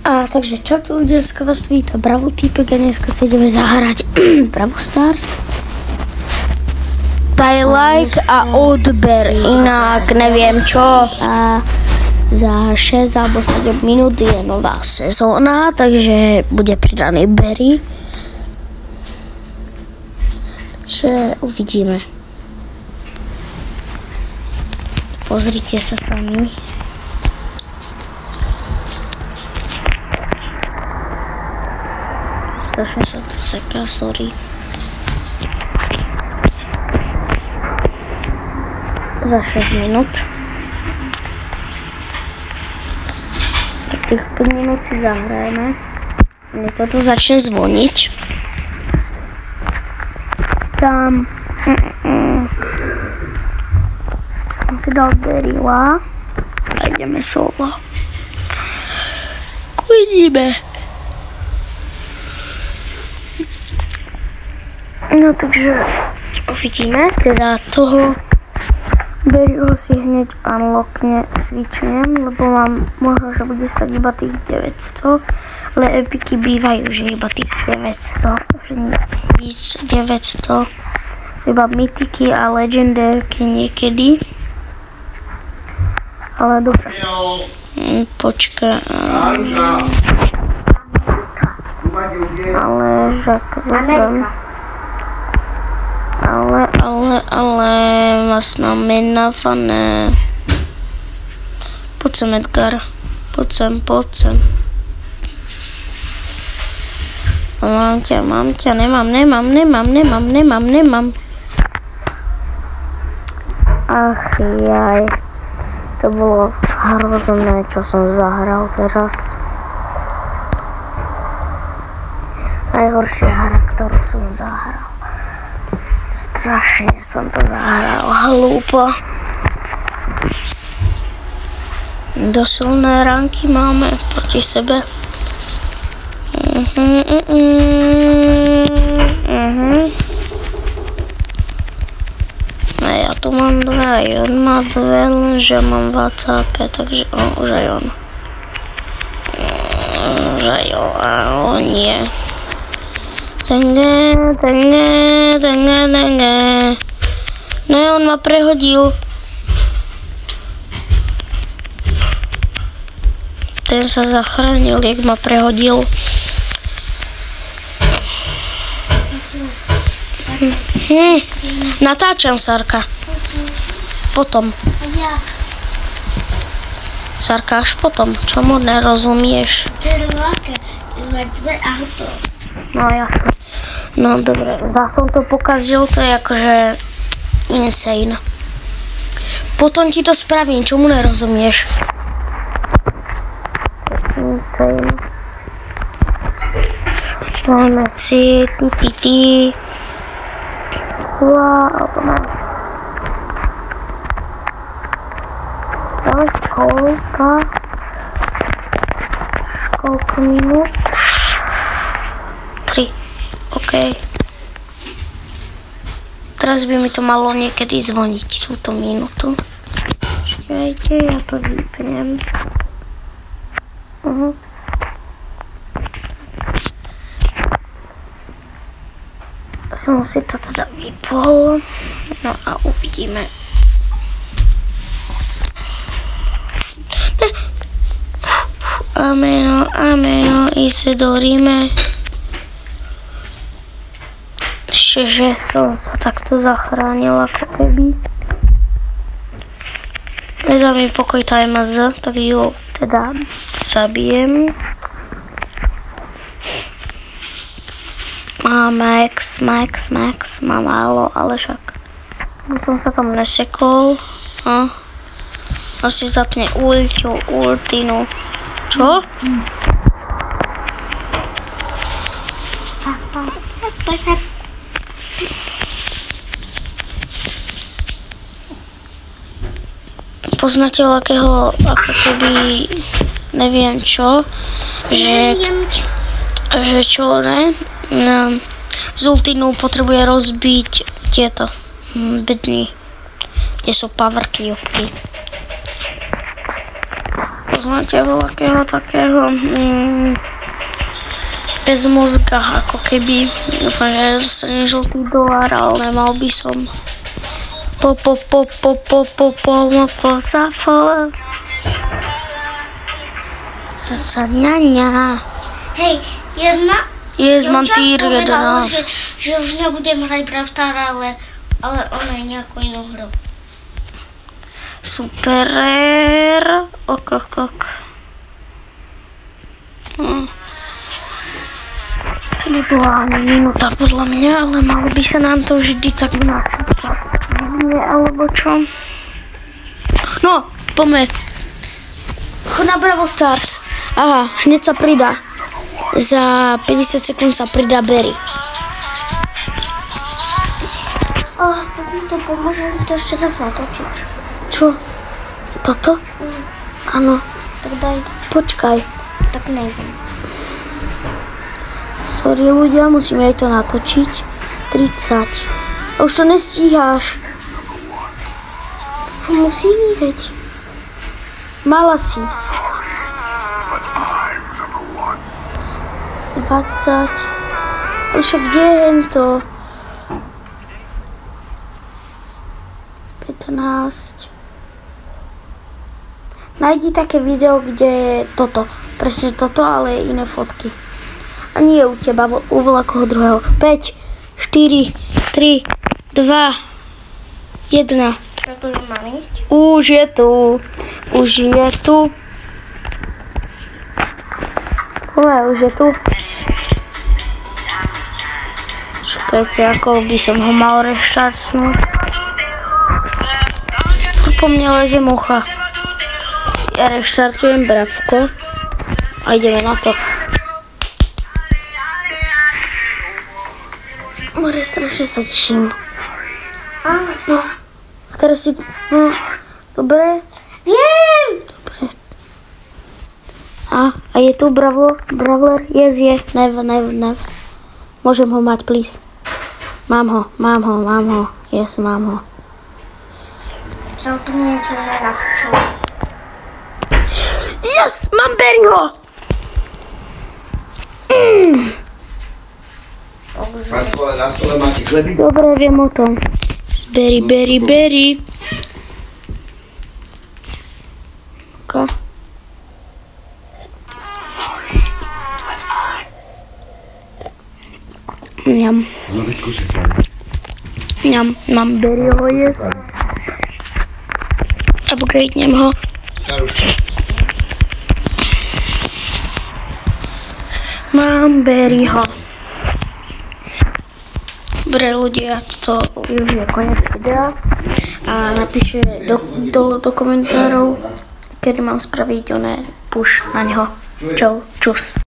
A takže čo tu dneska vás víta Bravo týpek a dneska sa ideme zahrať Bravo Stars. Daj like a odber, inak neviem čo. Za 6 alebo 7 minút je nová sezóna, takže bude pridaný Barry. Takže uvidíme. Pozrite sa sami. Strašne sa to seká, sorry. Za 6 minút. Tak tých 5 minút si zahrajeme. Mne to tu začne zvoniť. Tam som si dal Barryla a ideme solo. Uvidíme. No takže uvidíme, teda toho Barryho si hneď unlockne switchnem, lebo mám možno, že bude sa iba tých 900, ale epiky bývajú, že iba tých 900, že 1900, iba mytiky a legendárky niekedy. Ale dobre. Počkaj. Ale žak, ale masná menafané. Poď sem, Edgar. Poď sem. Mám ťa, nemám. Ach jaj. To bolo hrozné, čo som zahral teraz. Najhoršia hra, ktorú som zahral. Strašne som to zahral, hlúpo. Dosilné ranky máme proti sebe. A ja tu mám 2, on má 2, lenže mám 20 AP, takže už aj on. A on nie. Tenge. No on ma prehodil. Ten sa zachránil, jak ma prehodil. Natáčam, Sarka. Potom. Sarka, až potom. Čomu nerozumieš? No jasne. No dobre, zase som to pokazil, to je akože insane. Potom ti to spravím, čomu nerozumieš? Insane. Máme si Wow, to mám. Dáme si školka minút. 3. OK. Teraz by mi to malo niekedy zvoniť, túto minútu. Čakajte, ja to vypnem. Som si to teda vypol. No a uvidíme. Ameno, Isidoríme. Ešte, že som sa takto zachránil, ako keby. Nedá mi pokoj time z, tak ju teda zabijem. A Max, má málo, ale však som sa tam nesekol. Asi zapne ultinu. Čo? Poznáte akého, ako keby, neviem čo, že čo ne? Z ultinu potrebuje rozbiť tieto bedny, kde sú power cubky. poznáte veľkého takého bez mozga, ako keby. Dúfam, že dostane žltý dolár, ale nemal by som. Ňaňa. Hej, Mám týr 11. Že už nebudem hrať Brawl Stars, ale ona je nejakú inú hru. Super. Ok. To nebola ani minúta podľa mňa, ale malo by sa nám to vždy tak načítať. Nie, alebo čo? No, poďme. Chod na Brawl Stars. Aha, hneď sa pridá. Za 50 sekúnd sa pridá Berry. To mi to pomôže to ešte raz natočiť. Čo? Toto? Áno. Tak daj. Počkaj. Tak neviem. Sorry ľudia, musíme aj to natočiť. 30. A už to nestíháš. Čo musím veď? Mala si. 20. Ale však kde je to? 15. Nájdi také video, kde je toto. Presne toto, ale je iné fotky. A nie u teba, u veľkého druhého. 5, 4, 3, 2, 1. Čo tu mám ísť? Už je tu. Už je tu. Čakajte, ako by som ho mal reštartnúť. Po mne leze mucha. Ja reštartujem Bravko a ideme na to. More, strašne sa teším. No. A teraz si... No. Dobre? Viem! Dobre. A je tu Brawler? Yes. Nev. Môžem ho mať, please. Mám ho. Yes, mám ho. Som tu niečo nenatočil. Yes! Mám Berryho! Na stole máte chleby? Dobre, viem o tom. Berry. Ok. Mňam. No vyskúšaj sa. Mňam. Mám Berryho, yes. Upgradenem ho. Mám Berryho. Dobre ľudia, toto už je koniec videa. A napíšte do komentárov, kedy mám spraviť push na neho. Čus.